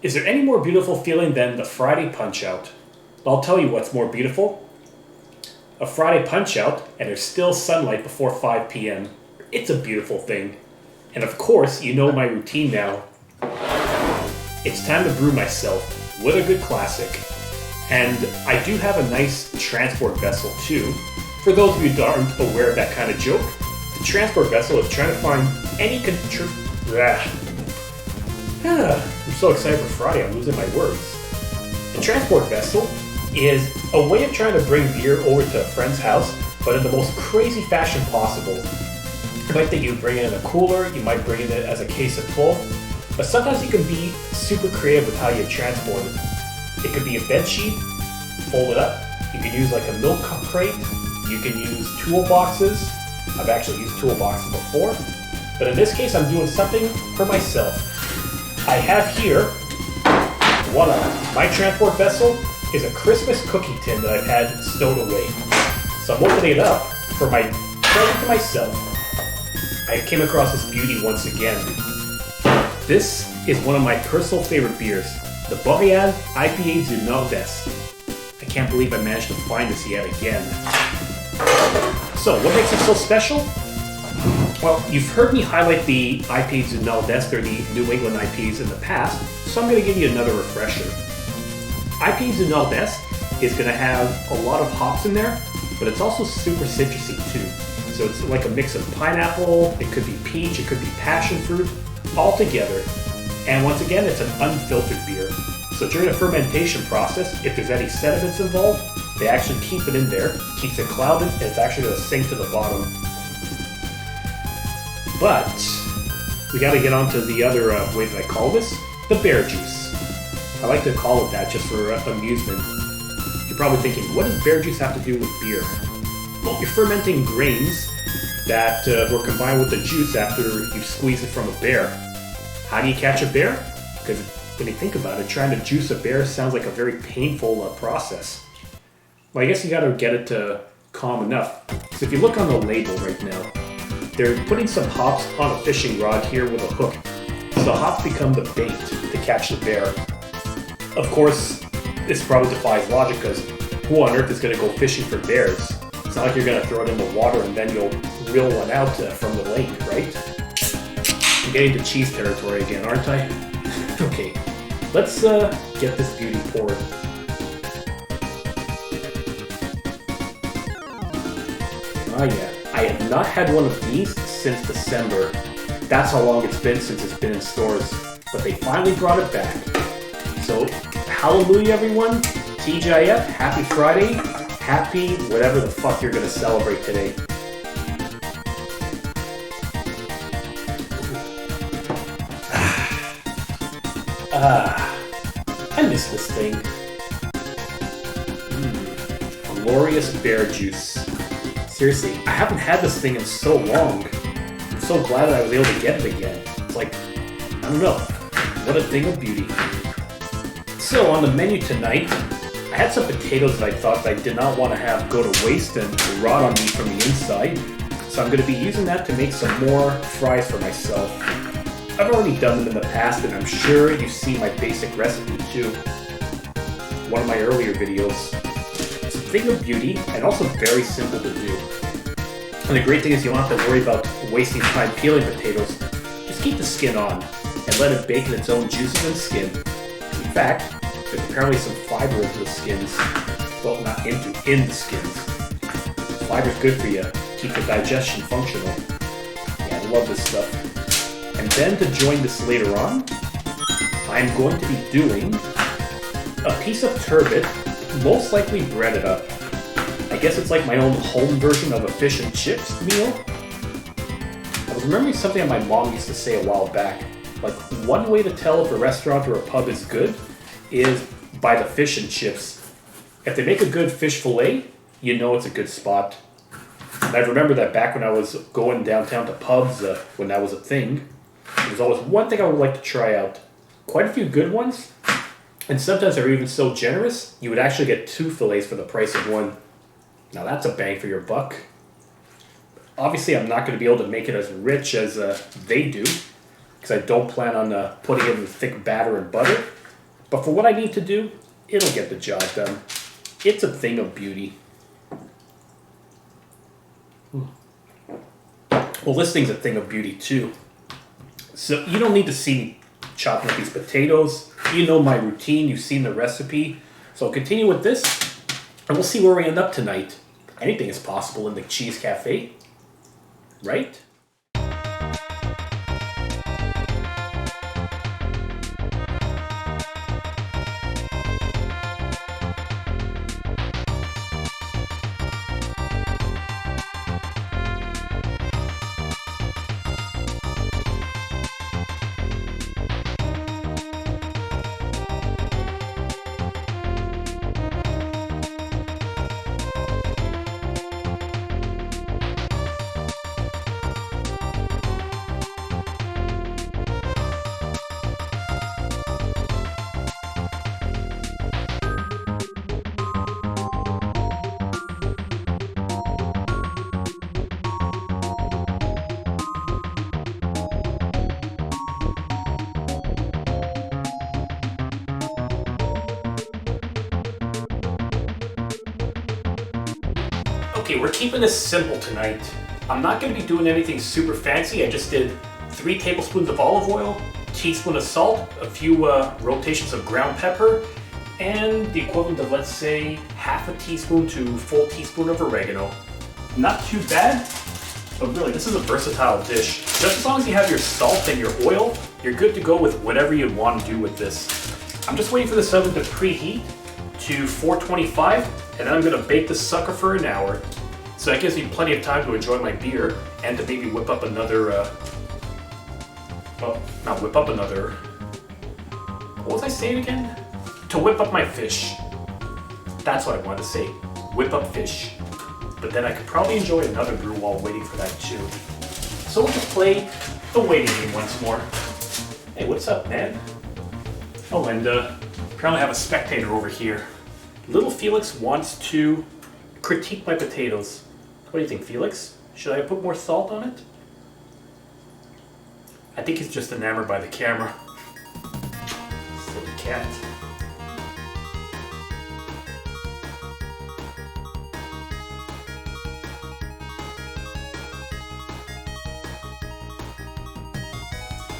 Is there any more beautiful feeling than the Friday Punch-Out? I'll tell you what's more beautiful. A Friday Punch-Out, and there's still sunlight before 5 p.m. It's a beautiful thing. And of course, you know my routine now. It's time to brew myself with a good classic. And I do have a nice transport vessel too. For those of you that aren't aware of that kind of joke, the transport vessel is trying to find any I'm so excited for Friday, I'm losing my words. The transport vessel is a way of trying to bring beer over to a friend's house, but in the most crazy fashion possible. You might think you bring it in a cooler, you might bring it as a case of 12, but sometimes you can be super creative with how you transport it. It could be a bed sheet, fold it up. You can use like a milk crate. You can use toolboxes. I've actually used toolboxes before, but in this case, I'm doing something for myself. I have here, voila, my transport vessel is a Christmas cookie tin that I've had stowed away. So I'm opening it up for my present to myself. I came across this beauty once again. This is one of my personal favorite beers, the Boreale IPA du Nord-Est. I can't believe I managed to find this yet again. So, what makes it so special? Well, you've heard me highlight the IPA du Nord-Est or the New England IPAs in the past, so I'm going to give you another refresher. IPA du Nord-Est is going to have a lot of hops in there, but it's also super citrusy too. So it's like a mix of pineapple, it could be peach, it could be passion fruit, all together. And once again, it's an unfiltered beer. So during the fermentation process, if there's any sediments involved, they actually keep it in there, keeps it clouded, and it's actually going to sink to the bottom. But we got to get on to the other way that I call this, the bear juice. I like to call it that just for amusement. You're probably thinking, what does bear juice have to do with beer? Well, you're fermenting grains that were combined with the juice after you squeeze it from a bear. How do you catch a bear? Because when you think about it, trying to juice a bear sounds like a very painful process. Well, I guess you got to get it to calm enough. So if you look on the label right now, they're putting some hops on a fishing rod here with a hook. So the hops become the bait to catch the bear. Of course, this probably defies logic because who on earth is going to go fishing for bears? It's not like you're going to throw it in the water and then you'll reel one out from the lake, right? I'm getting to cheese territory again, aren't I? Okay, let's get this beauty poured. Ah yeah, I have not had one of these since December. That's how long it's been since it's been in stores, but they finally brought it back. So, hallelujah everyone, TGIF, happy Friday, happy whatever the fuck you're gonna celebrate today. I miss this thing. Glorious bear juice. Seriously, I haven't had this thing in so long. I'm so glad that I was able to get it again. It's like, I don't know, what a thing of beauty. So on the menu tonight, I had some potatoes that I thought that I did not want to have go to waste and rot on me from the inside. So I'm going to be using that to make some more fries for myself. I've already done them in the past and I'm sure you've seen my basic recipe too. One of my earlier videos. It's a thing of beauty and also very simple to do. And the great thing is you don't have to worry about wasting time peeling potatoes. Just keep the skin on and let it bake in its own juices and skin. In fact, there's apparently some fiber into the skins. Well, not in the skins. Fiber's good for you. Keep the digestion functional. Yeah, I love this stuff. And then to join this later on, I'm going to be doing a piece of turbot, most likely breaded up. I guess it's like my own home version of a fish and chips meal. I was remembering something that my mom used to say a while back. Like, one way to tell if a restaurant or a pub is good is by the fish and chips. If they make a good fish fillet, you know it's a good spot. And I remember that back when I was going downtown to pubs, when that was a thing, there's always one thing I would like to try out. Quite a few good ones, and sometimes they're even so generous, you would actually get 2 fillets for the price of 1. Now that's a bang for your buck. Obviously, I'm not going to be able to make it as rich as they do, because I don't plan on putting it in thick batter and butter. But for what I need to do, it'll get the job done. It's a thing of beauty. Well, this thing's a thing of beauty too. So you don't need to see me chopping up these potatoes. You know my routine. You've seen the recipe. So I'll continue with this, and we'll see where we end up tonight. Anything is possible in the Cheese Cafe, right? Okay, we're keeping this simple tonight. I'm not going to be doing anything super fancy. I just did 3 tablespoons of olive oil, a teaspoon of salt, a few rotations of ground pepper, and the equivalent of, let's say, half a teaspoon to full teaspoon of oregano. Not too bad, but really, this is a versatile dish. Just as long as you have your salt and your oil, you're good to go with whatever you want to do with this. I'm just waiting for this oven to preheat to 425, and then I'm going to bake this sucker for an hour. So that gives me plenty of time to enjoy my beer and to maybe whip up another, well, not whip up another, what was I saying again? To whip up my fish. That's what I wanted to say, whip up fish. But then I could probably enjoy another brew while waiting for that too. So we'll just play the waiting game once more. Hey, what's up, man? Oh, and apparently I have a spectator over here. Little Felix wants to critique my potatoes. What do you think, Felix? Should I put more salt on it? I think he's just enamored by the camera. Silly cat.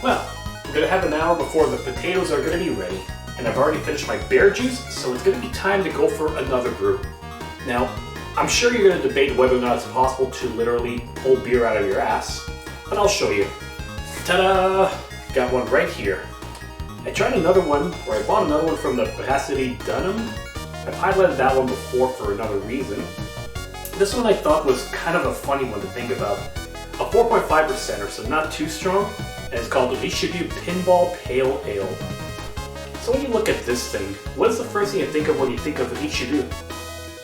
Well, we're gonna have an hour before the potatoes are gonna be ready. And I've already finished my bear juice, so it's gonna be time to go for another brew. Now, I'm sure you're going to debate whether or not it's possible to literally pull beer out of your ass, but I'll show you. Ta-da! Got one right here. I tried another one, or I bought another one from the Capacity Dunham. I've highlighted that one before for another reason. This one I thought was kind of a funny one to think about. A 4.5%, so not too strong, and it's called the Fish&Chips Pinball Pale Ale. So when you look at this thing, what is the first thing you think of when you think of Fish&Chips?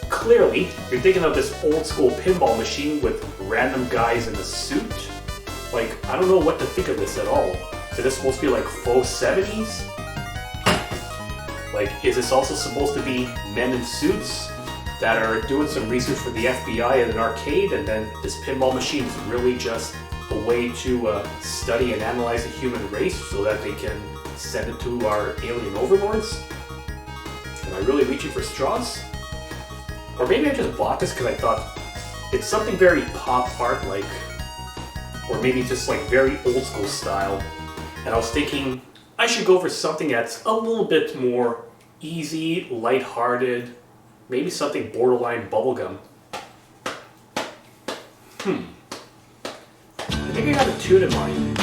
Clearly, you're thinking of this old school pinball machine with random guys in a suit. Like, I don't know what to think of this at all. Is this supposed to be like faux 70s? Like, is this also supposed to be men in suits that are doing some research for the FBI at an arcade, and then this pinball machine is really just a way to study and analyze the human race so that they can send it to our alien overlords? Am I really reaching for straws? Or maybe I just bought this because I thought it's something very pop art like, or maybe just like very old school style. And I was thinking I should go for something that's a little bit more easy, lighthearted, maybe something borderline bubblegum. I think I got a tune in mind.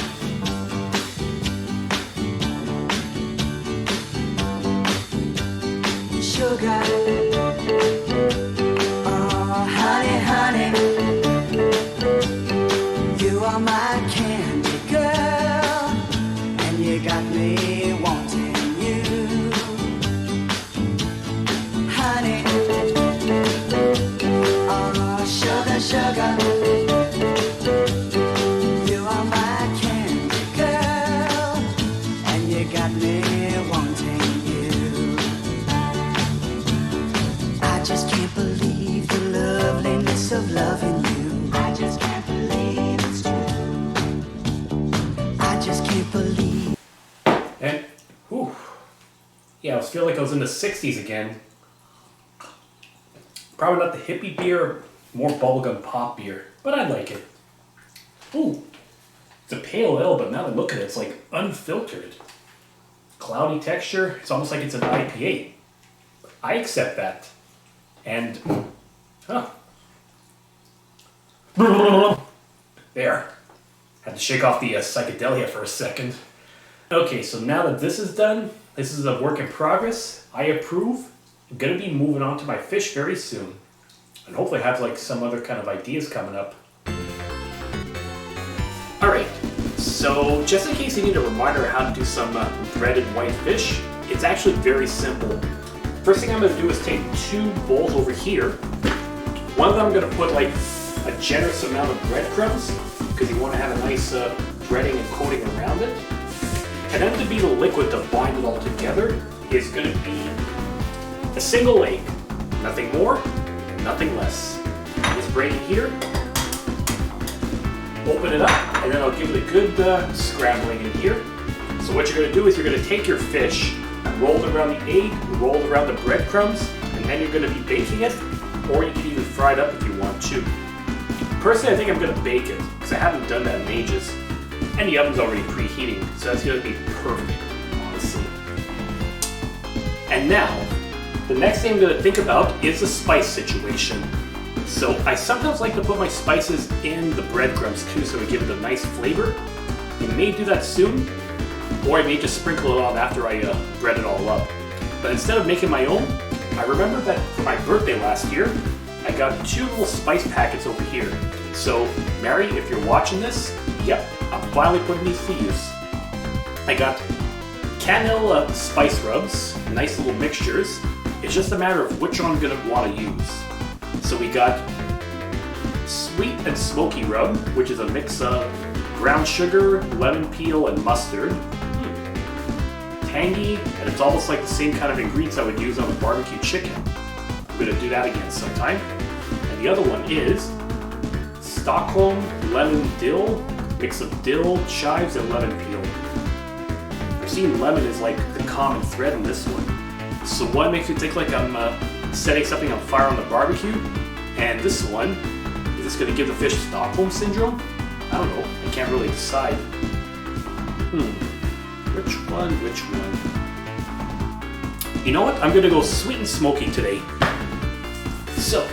Sugar. Honey, you are my candy girl, and you got me wanting you. Honey, oh sugar, you are my candy girl, and you got me wanting you. almost feel like I was in the 60s again. Probably not the hippie beer, more bubblegum pop beer, but I like it. Ooh, it's a pale ale, but now that I look at it, it's like unfiltered. Cloudy texture, it's almost like it's an IPA. I accept that. And, there. Had to shake off the psychedelia for a second. Okay, so now that this is done, this is a work in progress. I approve. I'm gonna be moving on to my fish very soon. And hopefully have like some other kind of ideas coming up. Alright, so just in case you need a reminder of how to do some breaded white fish, it's actually very simple. First thing I'm gonna do is take 2 bowls over here. One of them I'm gonna put like a generous amount of breadcrumbs, because you want to have a nice breading and coating around it. And then to be the liquid to bind it all together is going to be a single egg. Nothing more, nothing less. Just break it here, open it up, and then I'll give it a good scrambling in here. So what you're going to do is you're going to take your fish, roll it around the egg, roll it around the breadcrumbs, and then you're going to be baking it, or you can even fry it up if you want to. Personally, I think I'm going to bake it, because I haven't done that in ages. And the oven's already preheating, so that's going to be perfect, honestly. And now, the next thing I'm going to think about is the spice situation. So I sometimes like to put my spices in the breadcrumbs too, so we give it a nice flavor. I may do that soon, or I may just sprinkle it on after I bread it all up. But instead of making my own, I remember that for my birthday last year, I got 2 little spice packets over here. So, Mary, if you're watching this, yep, I'm finally putting these to use. I got cannella spice rubs, nice little mixtures. It's just a matter of which one I'm going to want to use. So we got sweet and smoky rub, which is a mix of brown sugar, lemon peel, and mustard. Tangy, and it's almost like the same kind of ingredients I would use on a barbecue chicken. I'm going to do that again sometime. And the other one is Stockholm lemon dill, mix of dill, chives, and lemon peel. I've seen lemon is like the common thread in this one. So one makes me think like I'm setting something on fire on the barbecue, and this one, is this going to give the fish Stockholm syndrome? I don't know, I can't really decide. Which one? You know what? I'm going to go sweet and smoky today. So,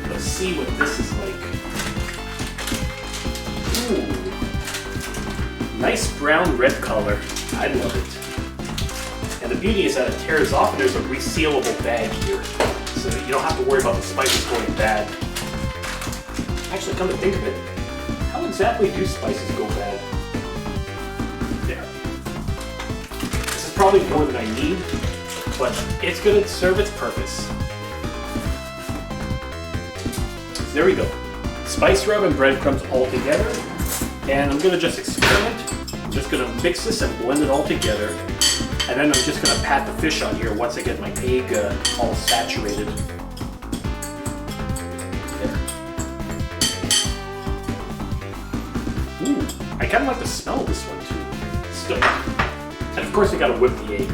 let's see what this is like. Ooh. Nice brown red color. I love it. And the beauty is that it tears off and there's a resealable bag here. So you don't have to worry about the spices going bad. Actually, come to think of it, how exactly do spices go bad? There. This is probably more than I need, but it's going to serve its purpose. There we go. Spice rub and breadcrumbs all together. And I'm going to just experiment. I'm just going to mix this and blend it all together. And then I'm just going to pat the fish on here once I get my egg all saturated. There. Ooh, I kind of like the smell of this one too. Still. And of course I got to whip the egg.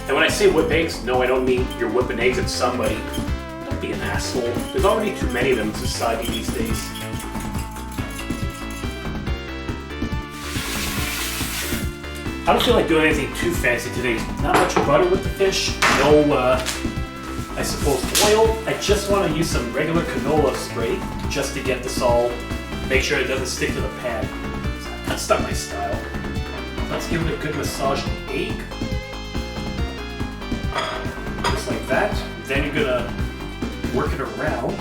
And when I say whip eggs, no, I don't mean you're whipping eggs at somebody. Don't be an asshole. There's already too many of them in society these days. I don't feel like doing anything too fancy today. Not much butter with the fish. No, I suppose oil. I just want to use some regular canola spray just to get this all, make sure it doesn't stick to the pan. That's not my style. Let's give it a good massage in the egg. Just like that. Then you're gonna work it around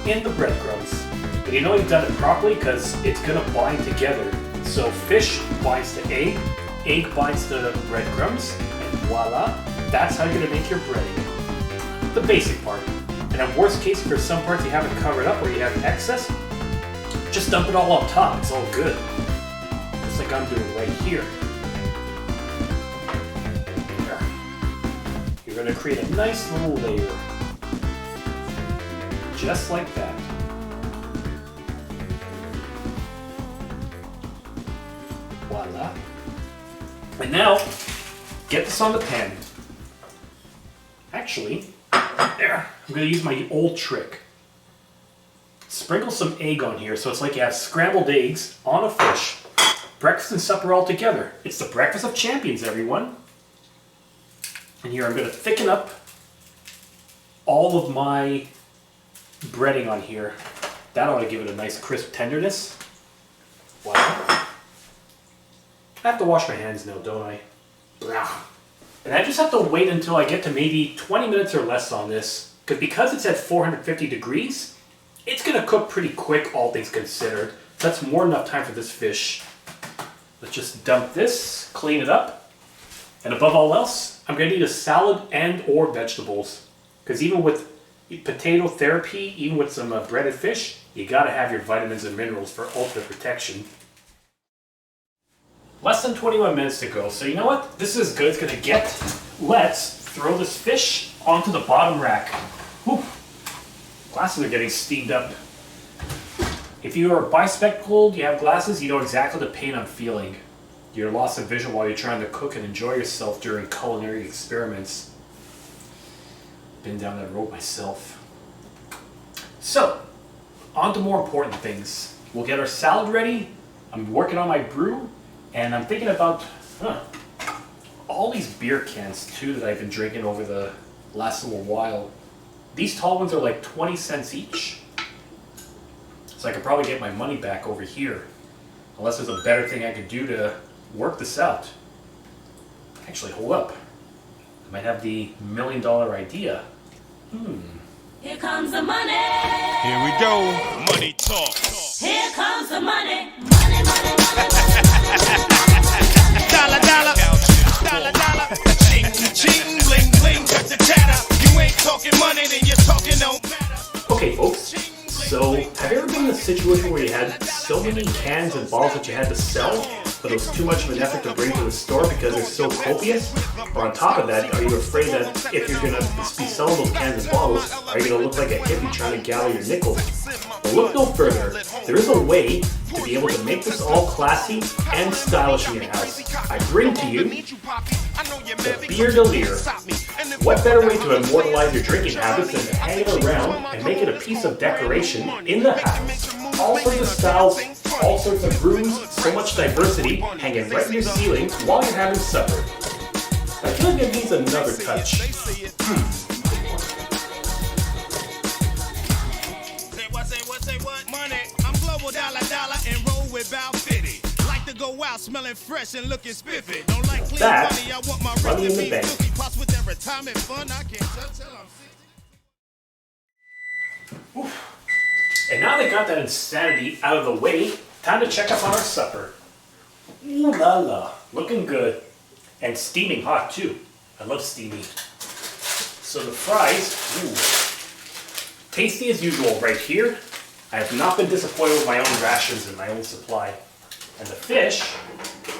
in the breadcrumbs. And you know you've done it properly because it's gonna bind together. So fish binds to egg binds to breadcrumbs, and voila, that's how you're gonna make your breading. The basic part. And in worst case, for some parts you haven't covered up or you have excess, just dump it all on top, it's all good. Just like I'm doing right here. There. You're gonna create a nice little layer. Just like that. Voila. And now, get this on the pan. Actually, there, I'm going to use my old trick. Sprinkle some egg on here so it's like you have scrambled eggs on a fish. Breakfast and supper all together. It's the breakfast of champions, everyone. And here I'm going to thicken up all of my breading on here. That ought to give it a nice crisp tenderness. Wow. I have to wash my hands now, don't I? Blah. And I just have to wait until I get to maybe 20 minutes or less on this. Because it's at 450 degrees, it's going to cook pretty quick, all things considered. That's more than enough time for this fish. Let's just dump this, clean it up. And above all else, I'm going to need a salad and or vegetables. Because even with potato therapy, even with some breaded fish, you got to have your vitamins and minerals for ultimate protection. Less than 21 minutes to go, so you know what? This is as good as it's gonna get. Let's throw this fish onto the bottom rack. Whew. Glasses are getting steamed up. If you are bispectacled, you have glasses, you know exactly the pain I'm feeling. Your loss of vision while you're trying to cook and enjoy yourself during culinary experiments. Been down that road myself. So, on to more important things. We'll get our salad ready. I'm working on my brew. And I'm thinking about all these beer cans too that I've been drinking over the last little while. These tall ones are like 20 cents each. So I could probably get my money back over here. Unless there's a better thing I could do to work this out. Actually, hold up. I might have the $1 million idea. Here comes the money. Here we go. Money talk. Here comes the money. Money, money, money. Dollar, dollar. Dollar, dollar. Ching, ching, bling, bling. Cut the chatter. You ain't talking money, then you're talking no matter. Okay, folks. So, have you ever been in a situation where you had so many cans and bottles that you had to sell, but it was too much of an effort to bring to the store because they're so copious? Or on top of that, are you afraid that if you're going to be selling those cans and bottles, are you going to look like a hippie trying to gather your nickels? Well, look no further. There is a way to be able to make this all classy and stylish in your house. I bring to you the Beer Delir. What better way to immortalize your drinking habits than to hang it around and make it a piece of decoration in the house? All sorts of styles, all sorts of brews, so much diversity hanging right in your ceiling while you're having supper. I feel like it needs another touch. Say what? Money. I'm global dollar and roll with about 50. Like to go out smelling fresh and looking spiffy. Don't like clean money, I want my money in rent to the be bank. filthy. Plus with their retirement fund, I can't tell till I'm 60. Oof. And now they got that insanity out of the way, time to check up on our supper. Ooh la la, looking good. And steaming hot too. I love steamy. So the fries, ooh, tasty as usual right here. I have not been disappointed with my own rations and my own supply. And the fish,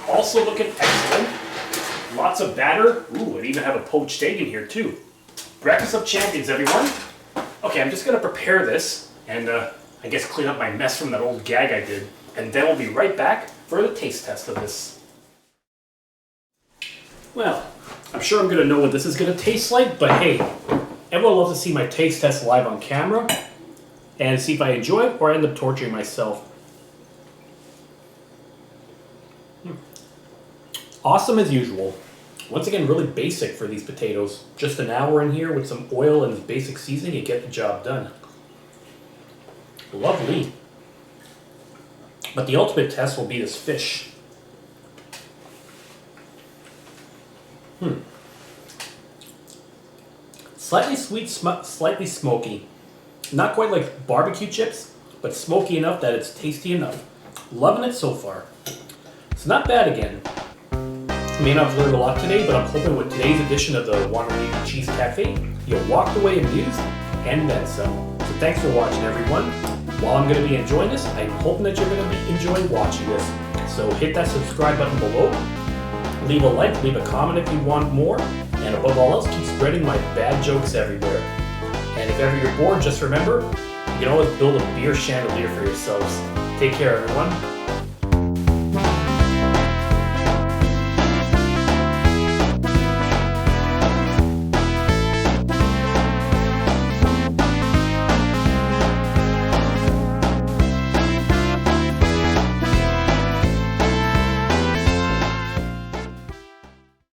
also looking excellent. Lots of batter. Ooh, I even have a poached egg in here too. Breakfast of champions, everyone. Okay, I'm just gonna prepare this and I guess clean up my mess from that old gag I did. And then we'll be right back for the taste test of this. Well, I'm sure I'm gonna know what this is gonna taste like, but hey, everyone loves to see my taste test live on camera and see if I enjoy it or I end up torturing myself. Awesome as usual. Once again, really basic for these potatoes. Just an hour in here with some oil and basic seasoning, you get the job done. Lovely. But the ultimate test will be this fish. Slightly sweet, slightly smoky. Not quite like barbecue chips, but smoky enough that it's tasty enough. Loving it so far. It's not bad again. I may not have learned a lot today, but I'm hoping with today's edition of the Boreale Cheese Cafe, you walked away amused and then some. So thanks for watching, everyone. While I'm going to be enjoying this, I'm hoping that you're going to be enjoying watching this. So hit that subscribe button below. Leave a like, leave a comment if you want more. And above all else, keep spreading my bad jokes everywhere. And if ever you're bored, just remember, you can always build a beer chandelier for yourselves. Take care, everyone.